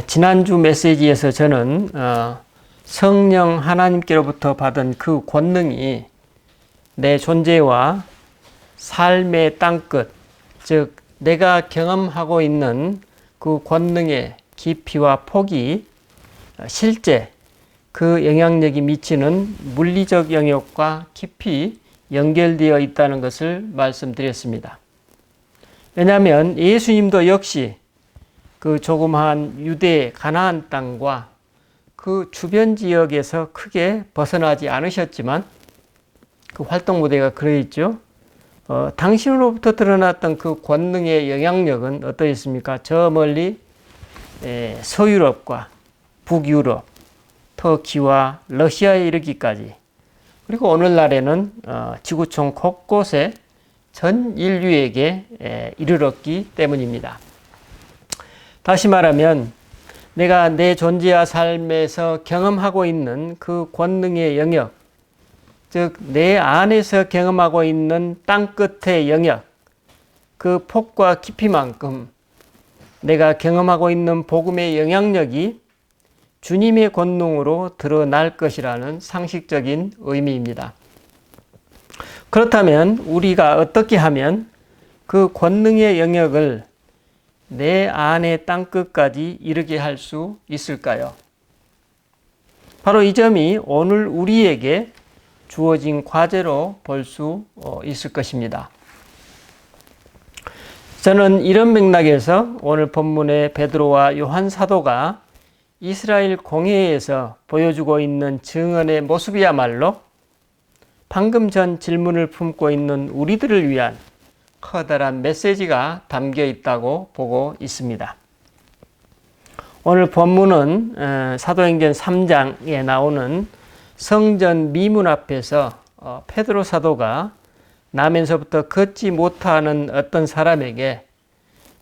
지난주 메시지에서 저는 성령 하나님께로부터 받은 그 권능이 내 존재와 삶의 땅끝, 즉 내가 경험하고 있는 그 권능의 깊이와 폭이 실제 그 영향력이 미치는 물리적 영역과 깊이 연결되어 있다는 것을 말씀드렸습니다. 왜냐하면 예수님도 역시 그 조그마한 유대 가나안 땅과 그 주변 지역에서 크게 벗어나지 않으셨지만 그 활동 무대가 그러했죠. 당신으로부터 드러났던 그 권능의 영향력은 어떠했습니까? 저 멀리 서유럽과 북유럽, 터키와 러시아에 이르기까지, 그리고 오늘날에는 지구촌 곳곳에 전 인류에게 이르렀기 때문입니다. 다시 말하면 내가 내 존재와 삶에서 경험하고 있는 그 권능의 영역, 즉 내 안에서 경험하고 있는 땅끝의 영역, 그 폭과 깊이만큼 내가 경험하고 있는 복음의 영향력이 주님의 권능으로 드러날 것이라는 상식적인 의미입니다. 그렇다면 우리가 어떻게 하면 그 권능의 영역을 내 안의 땅끝까지 이르게 할 수 있을까요? 바로 이 점이 오늘 우리에게 주어진 과제로 볼 수 있을 것입니다. 저는 이런 맥락에서 오늘 본문의 베드로와 요한 사도가 이스라엘 공회에서 보여주고 있는 증언의 모습이야말로 방금 전 질문을 품고 있는 우리들을 위한 커다란 메시지가 담겨 있다고 보고 있습니다. 오늘 본문은 사도행전 3장에 나오는 성전 미문 앞에서 베드로 사도가 나면서부터 걷지 못하는 어떤 사람에게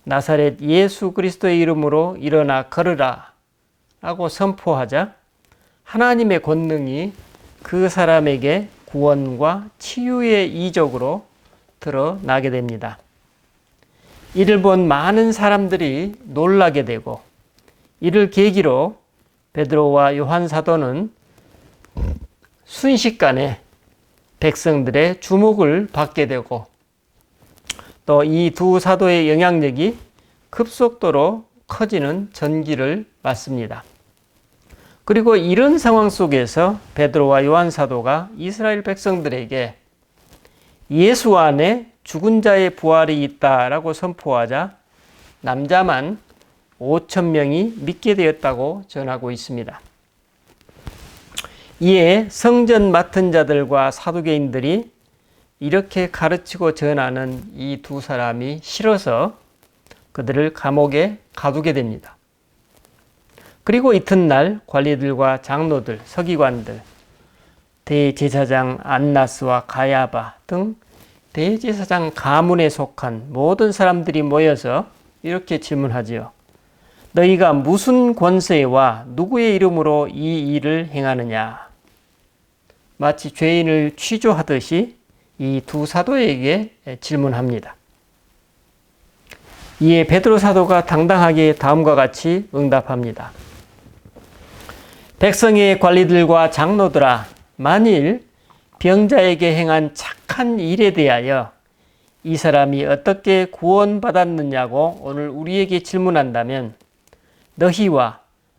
나사렛 예수 그리스도의 이름으로 일어나 걸으라 라고 선포하자 하나님의 권능이 그 사람에게 구원과 치유의 이적으로 드러나게 됩니다. 이를 본 많은 사람들이 놀라게 되고, 이를 계기로 베드로와 요한 사도는 순식간에 백성들의 주목을 받게 되고, 또 이 두 사도의 영향력이 급속도로 커지는 전기를 맞습니다. 그리고 이런 상황 속에서 베드로와 요한 사도가 이스라엘 백성들에게 예수 안에 죽은 자의 부활이 있다라고 선포하자 남자만 5,000명이 믿게 되었다고 전하고 있습니다. 이에 성전 맡은 자들과 사두개인들이 이렇게 가르치고 전하는 이 두 사람이 싫어서 그들을 감옥에 가두게 됩니다. 그리고 이튿날 관리들과 장로들, 서기관들, 대제사장 안나스와 가야바 등 대제사장 가문에 속한 모든 사람들이 모여서 이렇게 질문하지요. 너희가 무슨 권세와 누구의 이름으로 이 일을 행하느냐? 마치 죄인을 취조하듯이 이 두 사도에게 질문합니다. 이에 베드로 사도가 당당하게 다음과 같이 응답합니다. 백성의 관리들과 장로들아, 만일 병자에게 행한 착한 일에 대하여 이 사람이 어떻게 구원받았느냐고 오늘 우리에게 질문한다면 너희와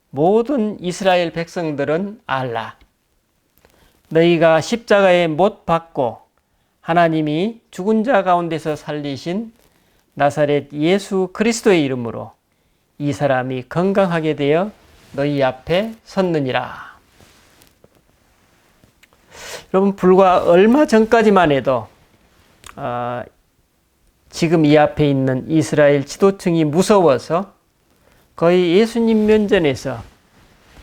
모든 이스라엘 백성들은 알라. 너희가 십자가에 못 박고 하나님이 죽은 자 가운데서 살리신 나사렛 예수 그리스도의 이름으로 이 사람이 건강하게 되어 너희 앞에 섰느니라. 여러분, 불과 얼마 전까지만 해도 지금 이 앞에 있는 이스라엘 지도층이 무서워서 거의 예수님 면전에서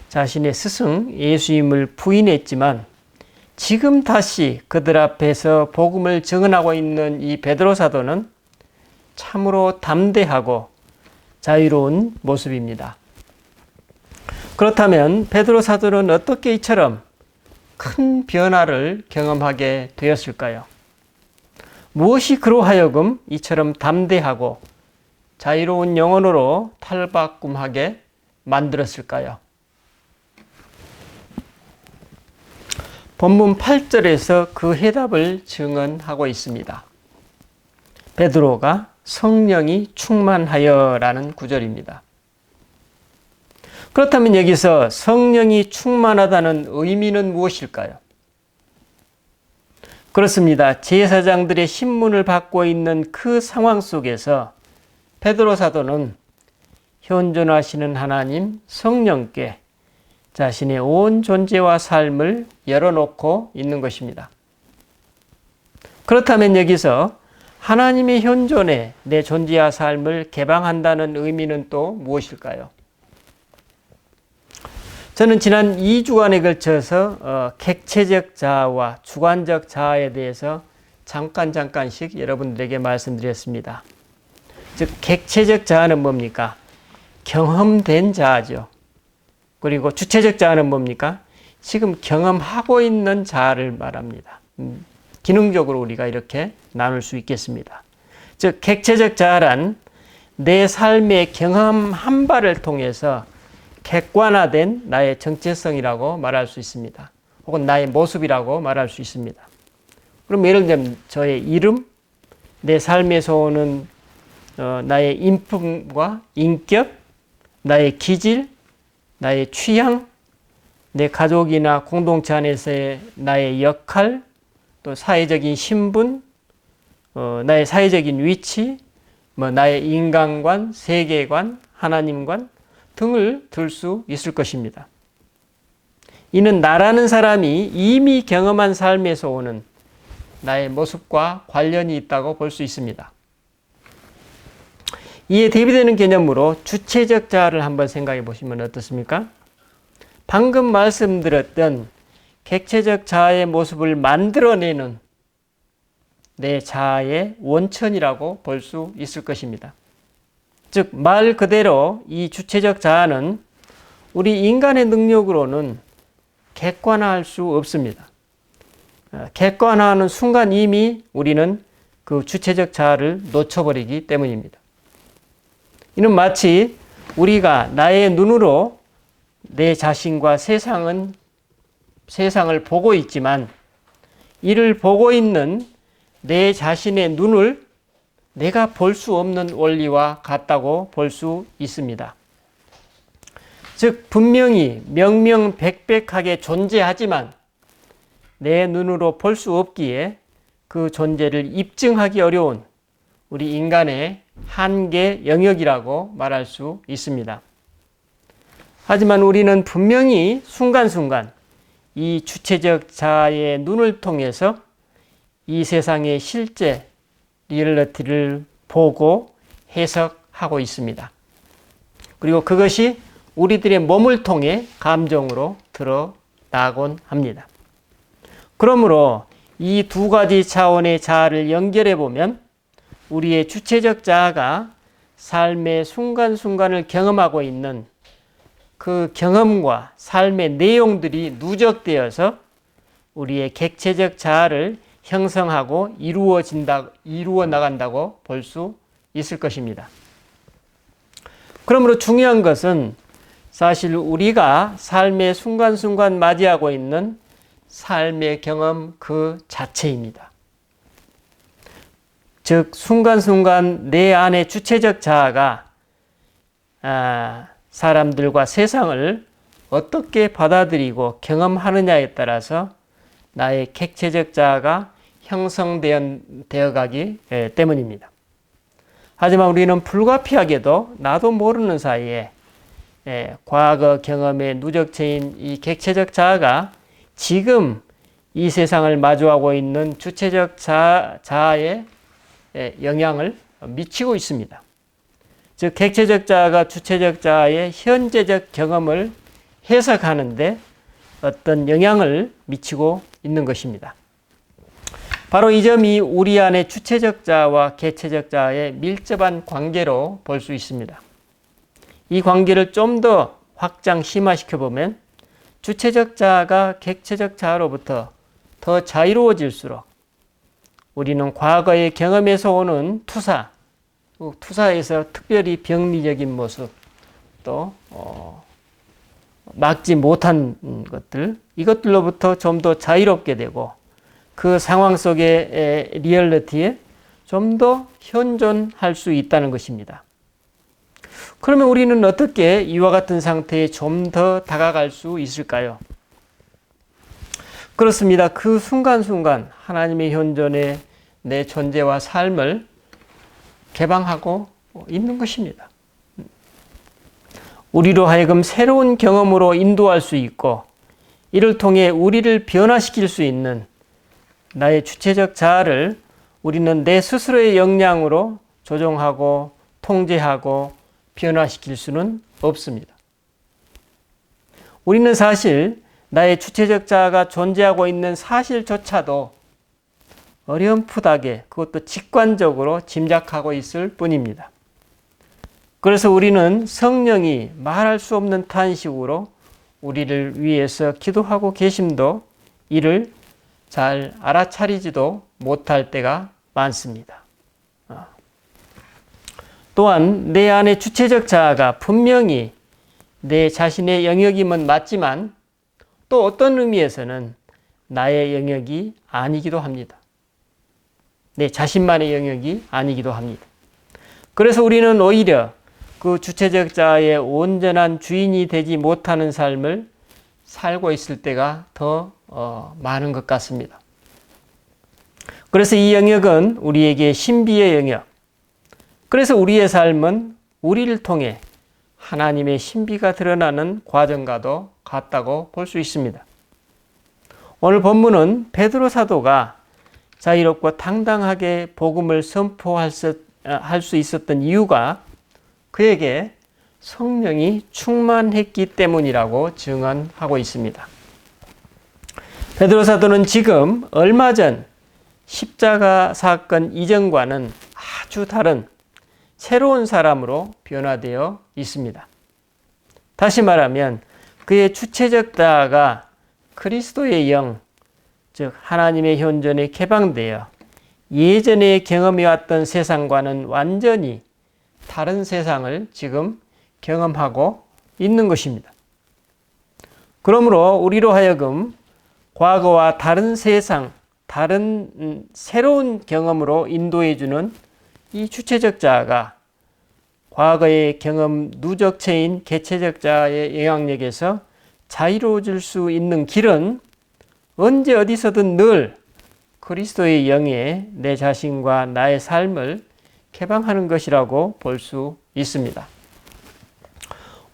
자신의 스승 예수님을 부인했지만 지금 다시 그들 앞에서 복음을 증언하고 있는 이 베드로 사도는 참으로 담대하고 자유로운 모습입니다. 그렇다면 베드로 사도는 어떻게 이처럼 큰 변화를 경험하게 되었을까요? 무엇이 그로 하여금 이처럼 담대하고 자유로운 영혼으로 탈바꿈하게 만들었을까요? 본문 8절에서 그 해답을 증언하고 있습니다. 베드로가 성령이 충만하여라는 구절입니다. 그렇다면 여기서 성령이 충만하다는 의미는 무엇일까요? 그렇습니다. 제사장들의 신문을 받고 있는 그 상황 속에서 베드로 사도는 현존하시는 하나님 성령께 자신의 온 존재와 삶을 열어놓고 있는 것입니다. 그렇다면 여기서 하나님의 현존에 내 존재와 삶을 개방한다는 의미는 또 무엇일까요? 저는 지난 2주간에 걸쳐서 객체적 자아와 주관적 자아에 대해서 잠깐씩 여러분들에게 말씀드렸습니다. 즉 객체적 자아는 뭡니까? 경험된 자아죠. 그리고 주체적 자아는 뭡니까? 지금 경험하고 있는 자아를 말합니다. 기능적으로 우리가 이렇게 나눌 수 있겠습니다. 즉 객체적 자아란 내 삶의 경험 한 발을 통해서 객관화된 나의 정체성이라고 말할 수 있습니다. 혹은 나의 모습이라고 말할 수 있습니다. 그럼 예를 들면 저의 이름, 내 삶에서 오는 나의 인품과 인격, 나의 기질, 나의 취향, 내 가족이나 공동체 안에서의 나의 역할, 또 사회적인 신분, 나의 사회적인 위치, 나의 인간관, 세계관, 하나님관 등을 들 수 있을 것입니다. 이는 나라는 사람이 이미 경험한 삶에서 오는 나의 모습과 관련이 있다고 볼 수 있습니다. 이에 대비되는 개념으로 주체적 자아를 한번 생각해 보시면 어떻습니까? 방금 말씀드렸던 객체적 자아의 모습을 만들어내는 내 자아의 원천이라고 볼 수 있을 것입니다. 즉, 말 그대로 이 주체적 자아는 우리 인간의 능력으로는 객관화할 수 없습니다. 객관화하는 순간 이미 우리는 그 주체적 자아를 놓쳐버리기 때문입니다. 이는 마치 우리가 나의 눈으로 내 자신과 세상을 보고 있지만 이를 보고 있는 내 자신의 눈을 내가 볼 수 없는 원리와 같다고 볼 수 있습니다. 즉 분명히 명명백백하게 존재하지만 내 눈으로 볼 수 없기에 그 존재를 입증하기 어려운 우리 인간의 한계 영역이라고 말할 수 있습니다. 하지만 우리는 분명히 순간순간 이 주체적 자아의 눈을 통해서 이 세상의 실제 리얼리티를 보고 해석하고 있습니다. 그리고 그것이 우리들의 몸을 통해 감정으로 드러나곤 합니다. 그러므로 이 두 가지 차원의 자아를 연결해 보면 우리의 주체적 자아가 삶의 순간순간을 경험하고 있는 그 경험과 삶의 내용들이 누적되어서 우리의 객체적 자아를 형성하고 이루어 나간다고 볼 수 있을 것입니다. 그러므로 중요한 것은 사실 우리가 삶의 순간순간 맞이하고 있는 삶의 경험 그 자체입니다. 즉 순간순간 내 안의 주체적 자아가 사람들과 세상을 어떻게 받아들이고 경험하느냐에 따라서 나의 객체적 자아가 형성되어 가기 때문입니다. 하지만 우리는 불가피하게도 나도 모르는 사이에 과거 경험의 누적체인 이 객체적 자아가 지금 이 세상을 마주하고 있는 주체적 자아에 영향을 미치고 있습니다. 즉 객체적 자아가 주체적 자아의 현재적 경험을 해석하는데 어떤 영향을 미치고 있는 것입니다. 바로 이 점이 우리 안의 주체적 자아와 객체적 자아의 밀접한 관계로 볼 수 있습니다. 이 관계를 좀 더 확장 심화시켜 보면 주체적 자아가 객체적 자아로부터 더 자유로워질수록 우리는 과거의 경험에서 오는 투사, 투사에서 특별히 병리적인 모습 또 막지 못한 것들 이것들로부터 좀 더 자유롭게 되고 그 상황 속의 리얼리티에 좀 더 현존할 수 있다는 것입니다. 그러면 우리는 어떻게 이와 같은 상태에 좀 더 다가갈 수 있을까요? 그렇습니다. 그 순간순간 하나님의 현존에 내 존재와 삶을 개방하고 있는 것입니다. 우리로 하여금 새로운 경험으로 인도할 수 있고 이를 통해 우리를 변화시킬 수 있는 나의 주체적 자아를 우리는 내 스스로의 역량으로 조종하고 통제하고 변화시킬 수는 없습니다. 우리는 사실 나의 주체적 자아가 존재하고 있는 사실조차도 어렴풋하게 그것도 직관적으로 짐작하고 있을 뿐입니다. 그래서 우리는 성령이 말할 수 없는 탄식으로 우리를 위해서 기도하고 계심도 이를 잘 알아차리지도 못할 때가 많습니다. 또한 내 안에 주체적 자아가 분명히 내 자신의 영역임은 맞지만 또 어떤 의미에서는 나의 영역이 아니기도 합니다. 내 자신만의 영역이 아니기도 합니다. 그래서 우리는 오히려 그 주체적 자아의 온전한 주인이 되지 못하는 삶을 살고 있을 때가 더 많은 것 같습니다. 그래서 이 영역은 우리에게 신비의 영역, 그래서 우리의 삶은 우리를 통해 하나님의 신비가 드러나는 과정과도 같다고 볼 수 있습니다. 오늘 본문은 베드로 사도가 자유롭고 당당하게 복음을 선포할 수 있었던 이유가 그에게 성령이 충만했기 때문이라고 증언하고 있습니다. 베드로 사도는 지금 얼마 전 십자가 사건 이전과는 아주 다른 새로운 사람으로 변화되어 있습니다. 다시 말하면 그의 주체적 자아가 그리스도의 영, 즉 하나님의 현존에 개방되어 예전에 경험해왔던 세상과는 완전히 다른 세상을 지금 경험하고 있는 것입니다. 그러므로 우리로 하여금 과거와 다른 세상, 다른 새로운 경험으로 인도해주는 이 주체적 자아가 과거의 경험 누적체인 개체적 자아의 영향력에서 자유로워질 수 있는 길은 언제 어디서든 늘 그리스도의 영에 내 자신과 나의 삶을 개방하는 것이라고 볼 수 있습니다.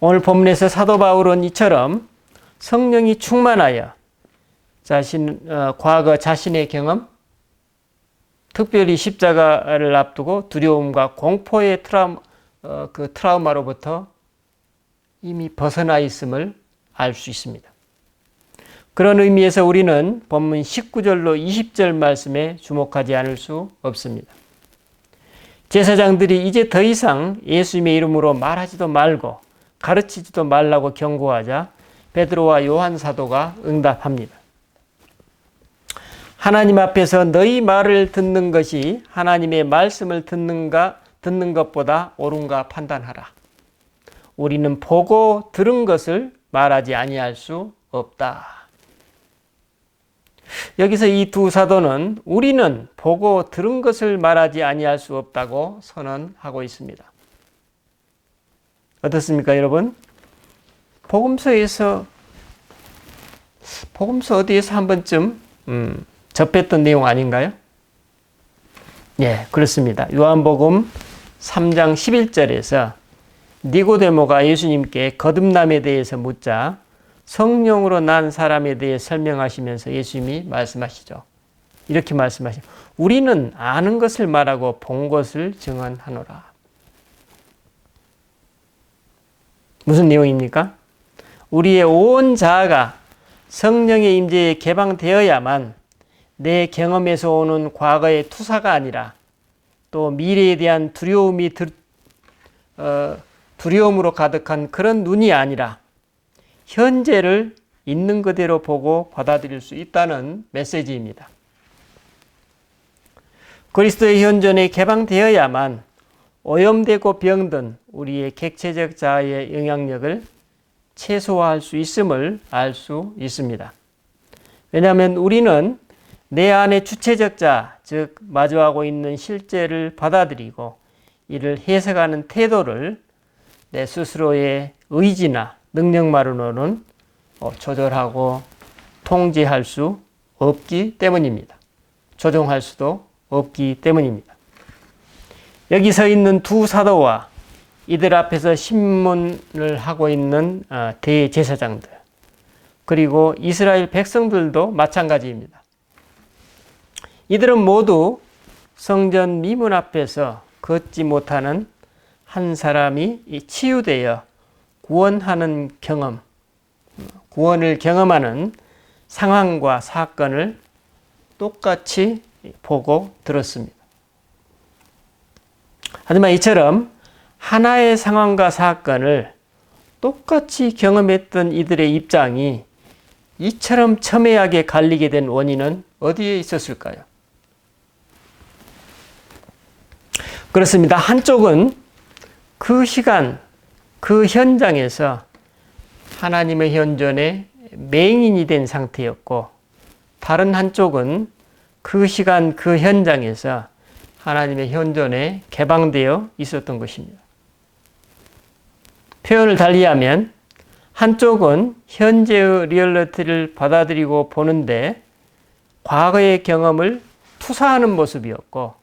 오늘 본문에서 사도 바울은 이처럼 성령이 충만하여 과거 자신의 경험, 특별히 십자가를 앞두고 두려움과 공포의 트라우마로부터 이미 벗어나 있음을 알 수 있습니다. 그런 의미에서 우리는 본문 19절로 20절 말씀에 주목하지 않을 수 없습니다. 제사장들이 이제 더 이상 예수님의 이름으로 말하지도 말고 가르치지도 말라고 경고하자 베드로와 요한 사도가 응답합니다. 하나님 앞에서 너희 말을 듣는 것이 하나님의 말씀을 듣는 것보다 옳은가 판단하라. 우리는 보고 들은 것을 말하지 아니할 수 없다. 여기서 이 두 사도는 우리는 보고 들은 것을 말하지 아니할 수 없다고 선언하고 있습니다. 어떻습니까, 여러분? 복음서 어디에서 한 번쯤 접했던 내용 아닌가요? 예, 그렇습니다. 요한복음 3장 11절에서 니고데모가 예수님께 거듭남에 대해서 묻자 성령으로 난 사람에 대해 설명하시면서 예수님이 말씀하시죠. 이렇게 말씀하시죠. 우리는 아는 것을 말하고 본 것을 증언하노라. 무슨 내용입니까? 우리의 온 자아가 성령의 임재에 개방되어야만 내 경험에서 오는 과거의 투사가 아니라 또 미래에 대한 두려움으로 가득한 그런 눈이 아니라 현재를 있는 그대로 보고 받아들일 수 있다는 메시지입니다. 그리스도의 현존에 개방되어야만 오염되고 병든 우리의 객체적 자아의 영향력을 최소화할 수 있음을 알 수 있습니다. 왜냐하면 우리는 내 안의 주체적 자아, 즉 마주하고 있는 실제를 받아들이고 이를 해석하는 태도를 내 스스로의 의지나 능력만으로는 조절하고 통제할 수 없기 때문입니다. 조종할 수도 없기 때문입니다. 여기 서 있는 두 사도와 이들 앞에서 신문을 하고 있는 대제사장들, 그리고 이스라엘 백성들도 마찬가지입니다. 이들은 모두 성전 미문 앞에서 걷지 못하는 한 사람이 치유되어 구원하는 경험, 구원을 경험하는 상황과 사건을 똑같이 보고 들었습니다. 하지만 이처럼 하나의 상황과 사건을 똑같이 경험했던 이들의 입장이 이처럼 첨예하게 갈리게 된 원인은 어디에 있었을까요? 그렇습니다. 한쪽은 그 시간, 그 현장에서 하나님의 현존에 맹인이 된 상태였고, 다른 한쪽은 그 시간, 그 현장에서 하나님의 현존에 개방되어 있었던 것입니다. 표현을 달리하면 한쪽은 현재의 리얼리티를 받아들이고 보는데 과거의 경험을 투사하는 모습이었고,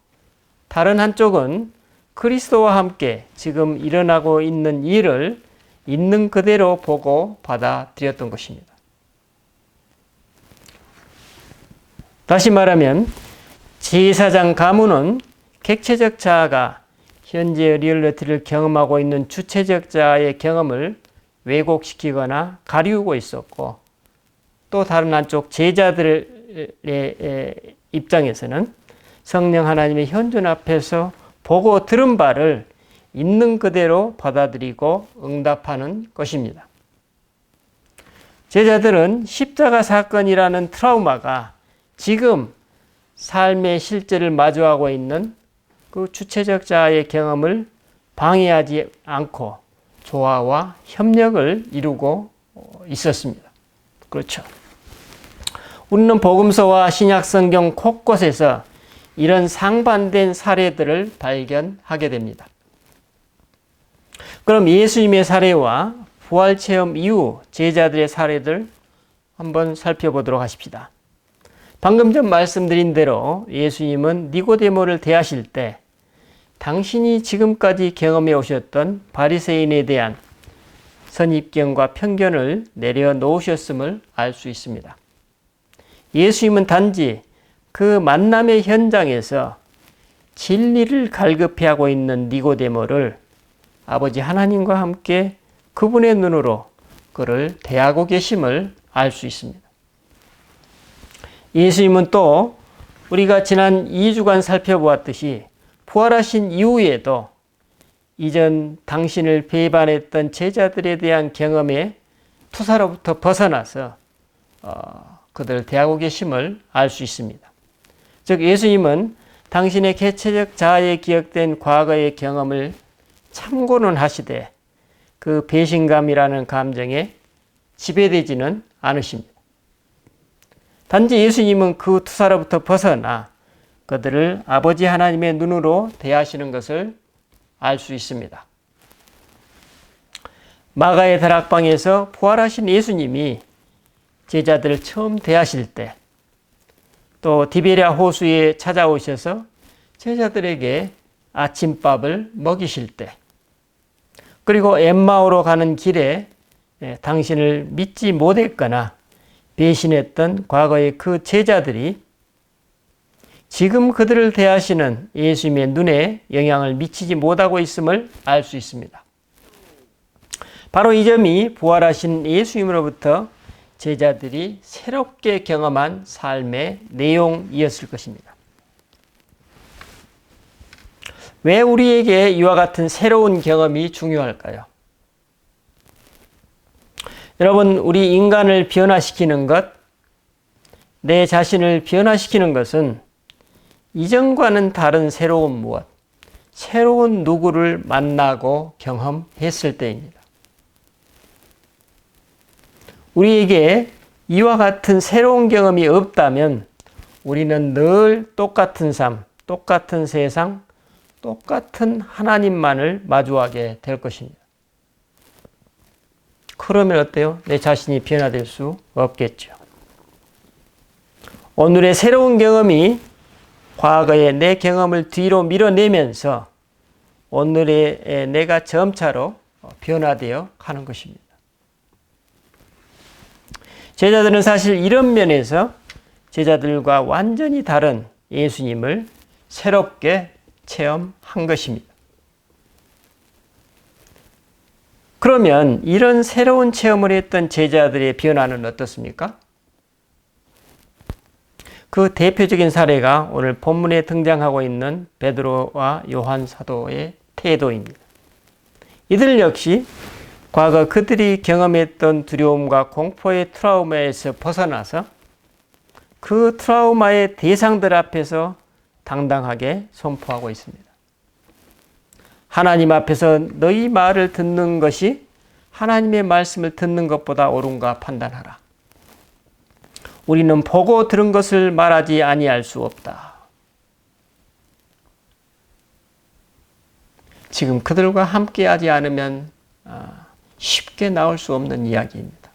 다른 한쪽은 그리스도와 함께 지금 일어나고 있는 일을 있는 그대로 보고 받아들였던 것입니다. 다시 말하면 제사장 가문은 객체적 자아가 현재의 리얼리티를 경험하고 있는 주체적 자아의 경험을 왜곡시키거나 가리우고 있었고, 또 다른 한쪽 제자들의 입장에서는 성령 하나님의 현존 앞에서 보고 들은 바를 있는 그대로 받아들이고 응답하는 것입니다. 제자들은 십자가 사건이라는 트라우마가 지금 삶의 실제를 마주하고 있는 그 주체적 자아의 경험을 방해하지 않고 조화와 협력을 이루고 있었습니다. 그렇죠. 우리는 복음서와 신약성경 곳곳에서 이런 상반된 사례들을 발견하게 됩니다. 그럼 예수님의 사례와 부활체험 이후 제자들의 사례들 한번 살펴보도록 하십시다. 방금 전 말씀드린 대로 예수님은 니고데모를 대하실 때 당신이 지금까지 경험해 오셨던 바리새인에 대한 선입견과 편견을 내려놓으셨음을 알 수 있습니다. 예수님은 단지 그 만남의 현장에서 진리를 갈급해하고 있는 니고데모를 아버지 하나님과 함께 그분의 눈으로 그를 대하고 계심을 알 수 있습니다. 예수님은 또 우리가 지난 2주간 살펴보았듯이 부활하신 이후에도 이전 당신을 배반했던 제자들에 대한 경험의 투사로부터 벗어나서 그들을 대하고 계심을 알 수 있습니다. 즉 예수님은 당신의 개체적 자아에 기억된 과거의 경험을 참고는 하시되 그 배신감이라는 감정에 지배되지는 않으십니다. 단지 예수님은 그 투사로부터 벗어나 그들을 아버지 하나님의 눈으로 대하시는 것을 알 수 있습니다. 마가의 다락방에서 부활하신 예수님이 제자들을 처음 대하실 때, 또 디베랴 호수에 찾아오셔서 제자들에게 아침밥을 먹이실 때, 그리고 엠마오로 가는 길에 당신을 믿지 못했거나 배신했던 과거의 그 제자들이 지금 그들을 대하시는 예수님의 눈에 영향을 미치지 못하고 있음을 알 수 있습니다. 바로 이 점이 부활하신 예수님으로부터 제자들이 새롭게 경험한 삶의 내용이었을 것입니다. 왜 우리에게 이와 같은 새로운 경험이 중요할까요? 여러분, 우리 인간을 변화시키는 것, 내 자신을 변화시키는 것은 이전과는 다른 새로운 무엇, 새로운 누구를 만나고 경험했을 때입니다. 우리에게 이와 같은 새로운 경험이 없다면 우리는 늘 똑같은 삶, 똑같은 세상, 똑같은 하나님만을 마주하게 될 것입니다. 그러면 어때요? 내 자신이 변화될 수 없겠죠. 오늘의 새로운 경험이 과거의 내 경험을 뒤로 밀어내면서 오늘의 내가 점차로 변화되어 가는 것입니다. 제자들은 사실 이런 면에서 제자들과 완전히 다른 예수님을 새롭게 체험한 것입니다. 그러면 이런 새로운 체험을 했던 제자들의 변화는 어떻습니까? 그 대표적인 사례가 오늘 본문에 등장하고 있는 베드로와 요한 사도의 태도입니다. 이들 역시 과거 그들이 경험했던 두려움과 공포의 트라우마에서 벗어나서 그 트라우마의 대상들 앞에서 당당하게 선포하고 있습니다. 하나님 앞에서 너희 말을 듣는 것이 하나님의 말씀을 듣는 것보다 옳은가 판단하라. 우리는 보고 들은 것을 말하지 아니할 수 없다. 지금 그들과 함께하지 않으면 쉽게 나올 수 없는 이야기입니다.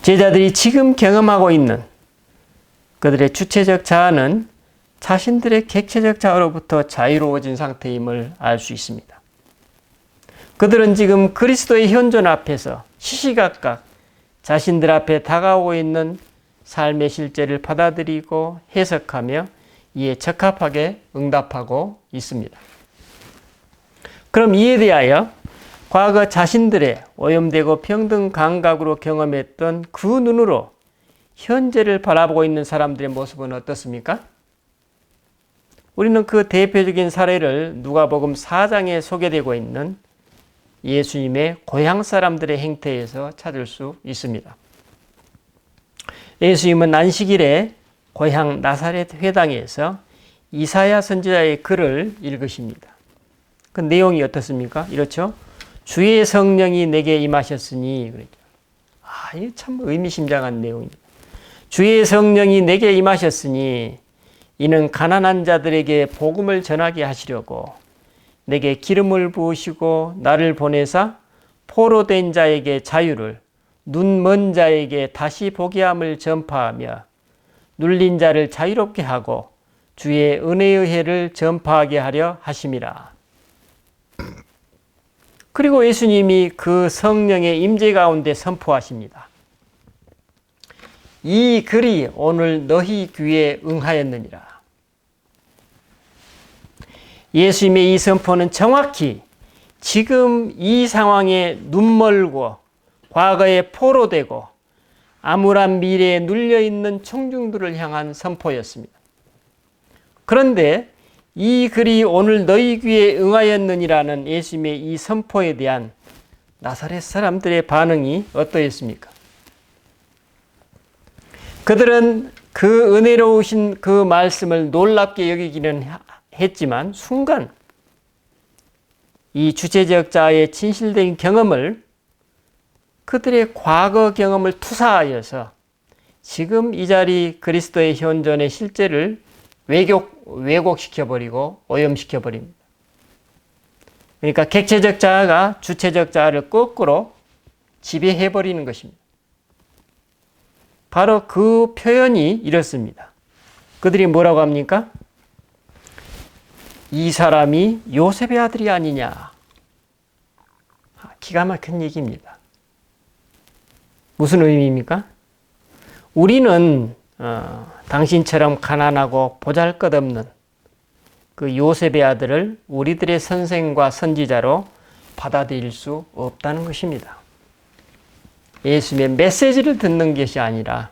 제자들이 지금 경험하고 있는 그들의 주체적 자아는 자신들의 객체적 자아로부터 자유로워진 상태임을 알 수 있습니다. 그들은 지금 그리스도의 현존 앞에서 시시각각 자신들 앞에 다가오고 있는 삶의 실제를 받아들이고 해석하며 이에 적합하게 응답하고 있습니다. 그럼 이에 대하여 과거 자신들의 오염되고 평등 감각으로 경험했던 그 눈으로 현재를 바라보고 있는 사람들의 모습은 어떻습니까? 우리는 그 대표적인 사례를 누가복음 4장에 소개되고 있는 예수님의 고향 사람들의 행태에서 찾을 수 있습니다. 예수님은 안식일에 고향 나사렛 회당에서 이사야 선지자의 글을 읽으십니다. 그 내용이 어떻습니까? 이렇죠. 주의 성령이 내게 임하셨으니 그랬죠. 이게 참 의미심장한 내용입니다. 주의 성령이 내게 임하셨으니 이는 가난한 자들에게 복음을 전하게 하시려고 내게 기름을 부으시고 나를 보내사 포로된 자에게 자유를, 눈 먼 자에게 다시 보게 함을 전파하며 눌린 자를 자유롭게 하고 주의 은혜의 해를 전파하게 하려 하심이라. 그리고 예수님이 그 성령의 임재 가운데 선포하십니다. 이 글이 오늘 너희 귀에 응하였느니라. 예수님의 이 선포는 정확히 지금 이 상황에 눈멀고 과거에 포로되고 암울한 미래에 눌려있는 청중들을 향한 선포였습니다. 그런데 이 글이 오늘 너희 귀에 응하였느니라는 예수님의 이 선포에 대한 나사렛 사람들의 반응이 어떠했습니까? 그들은 그 은혜로우신 그 말씀을 놀랍게 여기기는 했지만 순간 이 주체적 자의 진실된 경험을 그들의 과거 경험을 투사하여서 지금 이 자리 그리스도의 현존의 실제를 왜곡시켜버리고 오염시켜버립니다. 그러니까 객체적 자아가 주체적 자아를 거꾸로 지배해버리는 것입니다. 바로 그 표현이 이렇습니다. 그들이 뭐라고 합니까? 이 사람이 요셉의 아들이 아니냐. 기가 막힌 얘기입니다. 무슨 의미입니까? 우리는 당신처럼 가난하고 보잘것없는 그 요셉의 아들을 우리들의 선생과 선지자로 받아들일 수 없다는 것입니다. 예수님의 메시지를 듣는 것이 아니라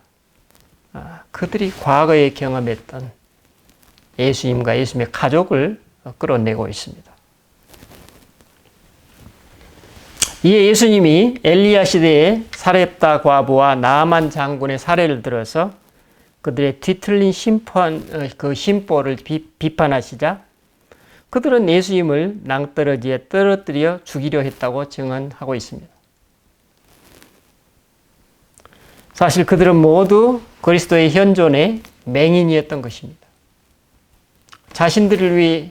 그들이 과거에 경험했던 예수님과 예수님의 가족을 끌어내고 있습니다. 이에 예수님이 엘리야 시대의 사렙다 과부와 나아만 장군의 사례를 들어서 그들의 뒤틀린 그 심보를 비판하시자 그들은 예수님을 낭떠러지에 떨어뜨려 죽이려 했다고 증언하고 있습니다. 사실 그들은 모두 그리스도의 현존의 맹인이었던 것입니다.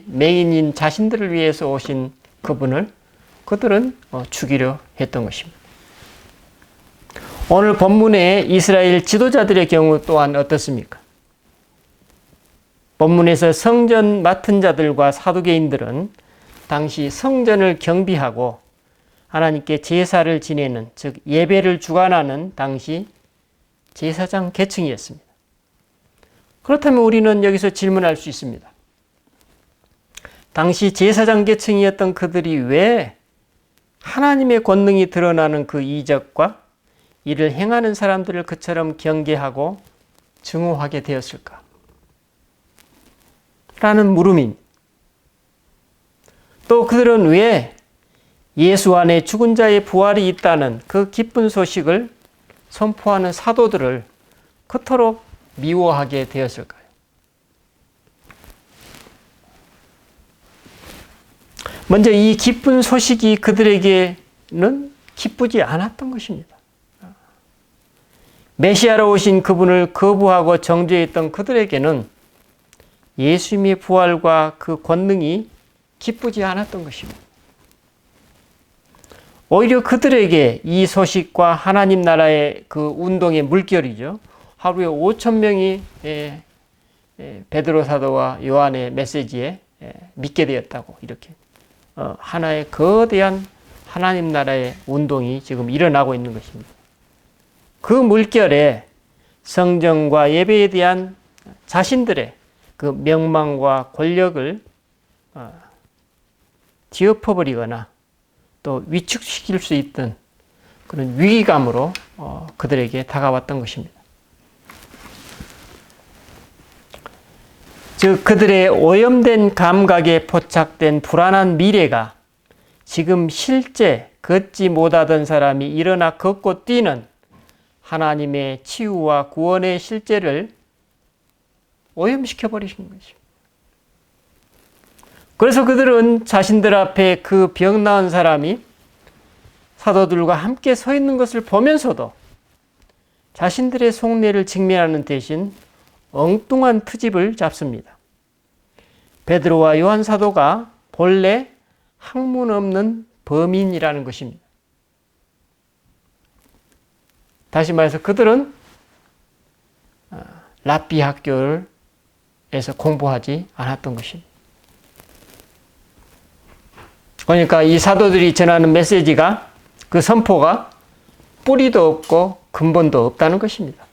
맹인인 자신들을 위해서 오신 그분을 그들은 죽이려 했던 것입니다. 오늘 본문의 이스라엘 지도자들의 경우 또한 어떻습니까? 본문에서 성전 맡은 자들과 사두개인들은 당시 성전을 경비하고 하나님께 제사를 지내는, 즉 예배를 주관하는 당시 제사장 계층이었습니다. 그렇다면 우리는 여기서 질문할 수 있습니다. 당시 제사장 계층이었던 그들이 왜 하나님의 권능이 드러나는 그 이적과 이를 행하는 사람들을 그처럼 경계하고 증오하게 되었을까? 라는 물음입니다. 또 그들은 왜 예수 안에 죽은 자의 부활이 있다는 그 기쁜 소식을 선포하는 사도들을 그토록 미워하게 되었을까요? 먼저 이 기쁜 소식이 그들에게는 기쁘지 않았던 것입니다. 메시아로 오신 그분을 거부하고 정죄했던 그들에게는 예수님의 부활과 그 권능이 기쁘지 않았던 것입니다. 오히려 그들에게 이 소식과 하나님 나라의 그 운동의 물결이죠. 하루에 5,000명이 베드로 사도와 요한의 메시지에 믿게 되었다고 이렇게 하나의 거대한 하나님 나라의 운동이 지금 일어나고 있는 것입니다. 그 물결에 성전과 예배에 대한 자신들의 그 명망과 권력을 뒤엎어버리거나 또 위축시킬 수 있던 그런 위기감으로 그들에게 다가왔던 것입니다. 즉 그들의 오염된 감각에 포착된 불안한 미래가 지금 실제 걷지 못하던 사람이 일어나 걷고 뛰는 하나님의 치유와 구원의 실제를 오염시켜 버리신 것입니다. 그래서 그들은 자신들 앞에 그 병 나은 사람이 사도들과 함께 서 있는 것을 보면서도 자신들의 속내를 직면하는 대신 엉뚱한 트집을 잡습니다. 베드로와 요한 사도가 본래 학문 없는 범인이라는 것입니다. 다시 말해서 그들은 랍비 학교에서 공부하지 않았던 것입니다. 그러니까 이 사도들이 전하는 메시지가 그 선포가 뿌리도 없고 근본도 없다는 것입니다.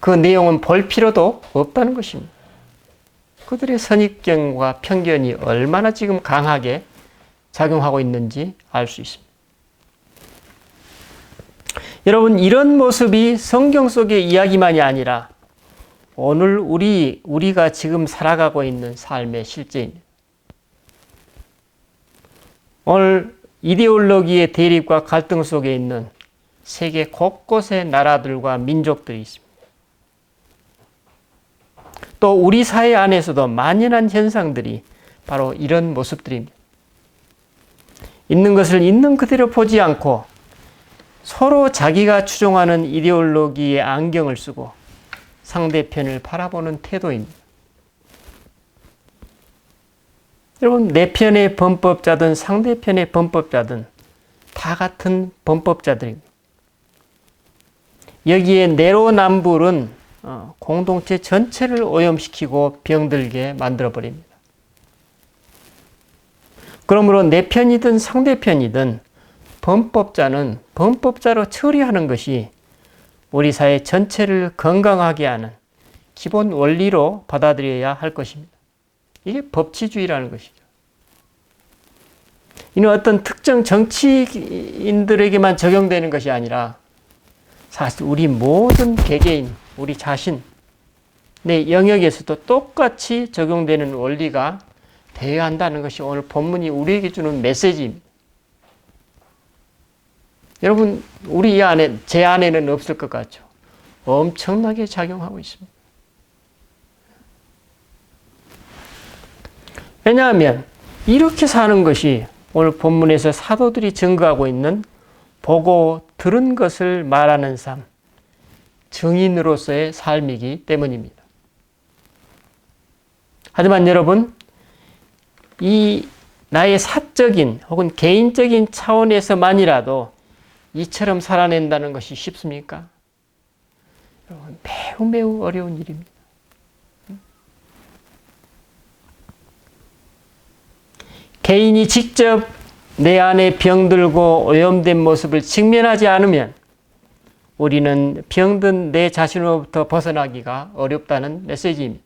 그 내용은 볼 필요도 없다는 것입니다. 그들의 선입견과 편견이 얼마나 지금 강하게 작용하고 있는지 알 수 있습니다. 여러분, 이런 모습이 성경 속의 이야기만이 아니라 오늘 우리가 지금 살아가고 있는 삶의 실제입니다. 오늘 이데올로기의 대립과 갈등 속에 있는 세계 곳곳의 나라들과 민족들이 있습니다. 또 우리 사회 안에서도 만연한 현상들이 바로 이런 모습들입니다. 있는 것을 있는 그대로 보지 않고 서로 자기가 추종하는 이데올로기의 안경을 쓰고 상대편을 바라보는 태도입니다. 여러분, 내 편의 범법자든 상대편의 범법자든 다 같은 범법자들입니다. 여기에 내로남불은 공동체 전체를 오염시키고 병들게 만들어버립니다. 그러므로 내 편이든 상대편이든 범법자는 범법자로 처리하는 것이 우리 사회 전체를 건강하게 하는 기본 원리로 받아들여야 할 것입니다. 이게 법치주의라는 것이죠. 이는 어떤 특정 정치인들에게만 적용되는 것이 아니라 사실 우리 모든 개개인, 우리 자신, 내 영역에서도 똑같이 적용되는 원리가 되어야 한다는 것이 오늘 본문이 우리에게 주는 메시지입니다. 여러분, 제 안에는 없을 것 같죠? 엄청나게 작용하고 있습니다. 왜냐하면 이렇게 사는 것이 오늘 본문에서 사도들이 증거하고 있는 보고 들은 것을 말하는 삶, 증인으로서의 삶이기 때문입니다. 하지만 여러분, 이 나의 사적인 혹은 개인적인 차원에서만이라도 이처럼 살아낸다는 것이 쉽습니까? 여러분, 매우 매우 어려운 일입니다. 개인이 직접 내 안에 병들고 오염된 모습을 직면하지 않으면 우리는 병든 내 자신으로부터 벗어나기가 어렵다는 메시지입니다.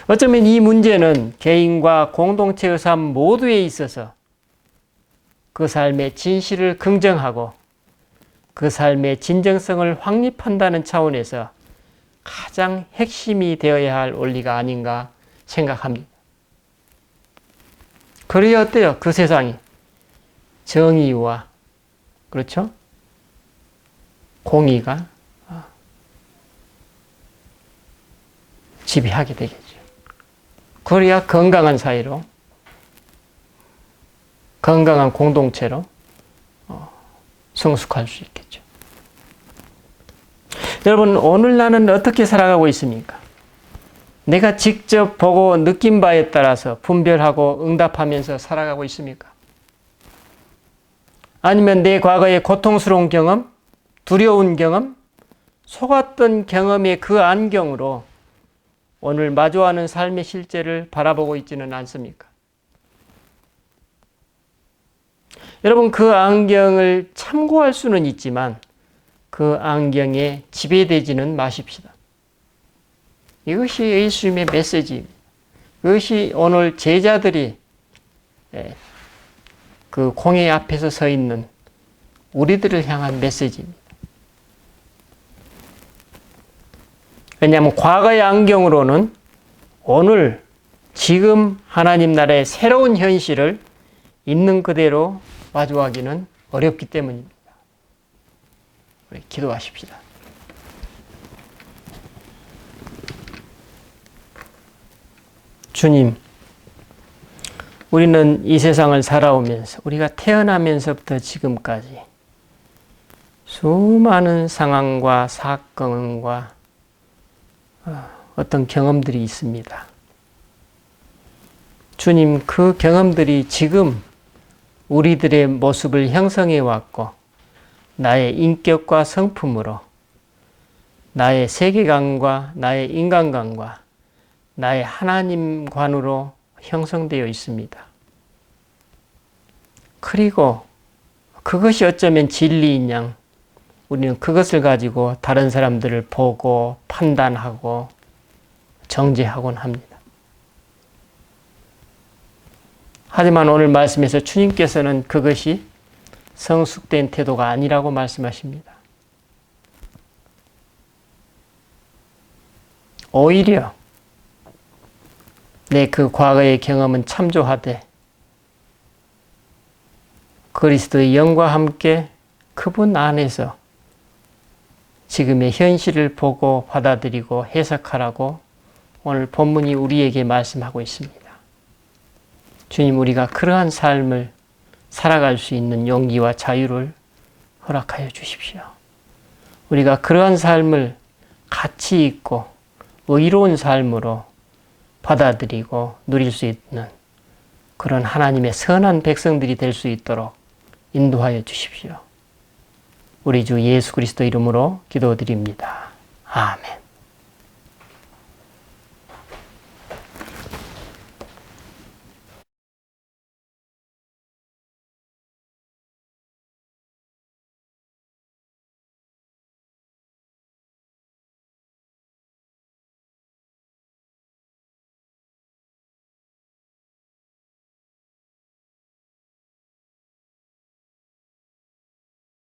어쩌면 이 문제는 개인과 공동체의 삶 모두에 있어서 그 삶의 진실을 긍정하고 그 삶의 진정성을 확립한다는 차원에서 가장 핵심이 되어야 할 원리가 아닌가 생각합니다. 그래야 어때요? 그 세상이 정의와 그렇죠? 공의가 지배하게 되겠죠. 그래야 건강한 사회로, 건강한 공동체로 성숙할 수 있겠죠. 여러분, 오늘 나는 어떻게 살아가고 있습니까? 내가 직접 보고 느낀 바에 따라서 분별하고 응답하면서 살아가고 있습니까? 아니면 내 과거의 고통스러운 경험, 두려운 경험, 속았던 경험의 그 안경으로 오늘 마주하는 삶의 실제를 바라보고 있지는 않습니까? 여러분, 그 안경을 참고할 수는 있지만 그 안경에 지배되지는 마십시다. 이것이 예수님의 메시지입니다. 그것이 오늘 제자들이 그 공회 앞에서 서 있는 우리들을 향한 메시지입니다. 왜냐하면 과거의 안경으로는 오늘 지금 하나님 나라의 새로운 현실을 있는 그대로 마주하기는 어렵기 때문입니다. 우리 기도하십시다. 주님, 우리는 이 세상을 살아오면서 우리가 태어나면서부터 지금까지 수많은 상황과 사건과 어떤 경험들이 있습니다. 주님, 그 경험들이 지금 우리들의 모습을 형성해 왔고 나의 인격과 성품으로 나의 세계관과 나의 인간관과 나의 하나님관으로 형성되어 있습니다. 그리고 그것이 어쩌면 진리인 양 우리는 그것을 가지고 다른 사람들을 보고 판단하고 정죄하곤 합니다. 하지만 오늘 말씀에서 주님께서는 그것이 성숙된 태도가 아니라고 말씀하십니다. 오히려 내 그 과거의 경험은 참조하되 그리스도의 영과 함께 그분 안에서 지금의 현실을 보고 받아들이고 해석하라고 오늘 본문이 우리에게 말씀하고 있습니다. 주님, 우리가 그러한 삶을 살아갈 수 있는 용기와 자유를 허락하여 주십시오. 우리가 그러한 삶을 가치 있고 의로운 삶으로 받아들이고 누릴 수 있는 그런 하나님의 선한 백성들이 될 수 있도록 인도하여 주십시오. 우리 주 예수 그리스도 이름으로 기도드립니다. 아멘.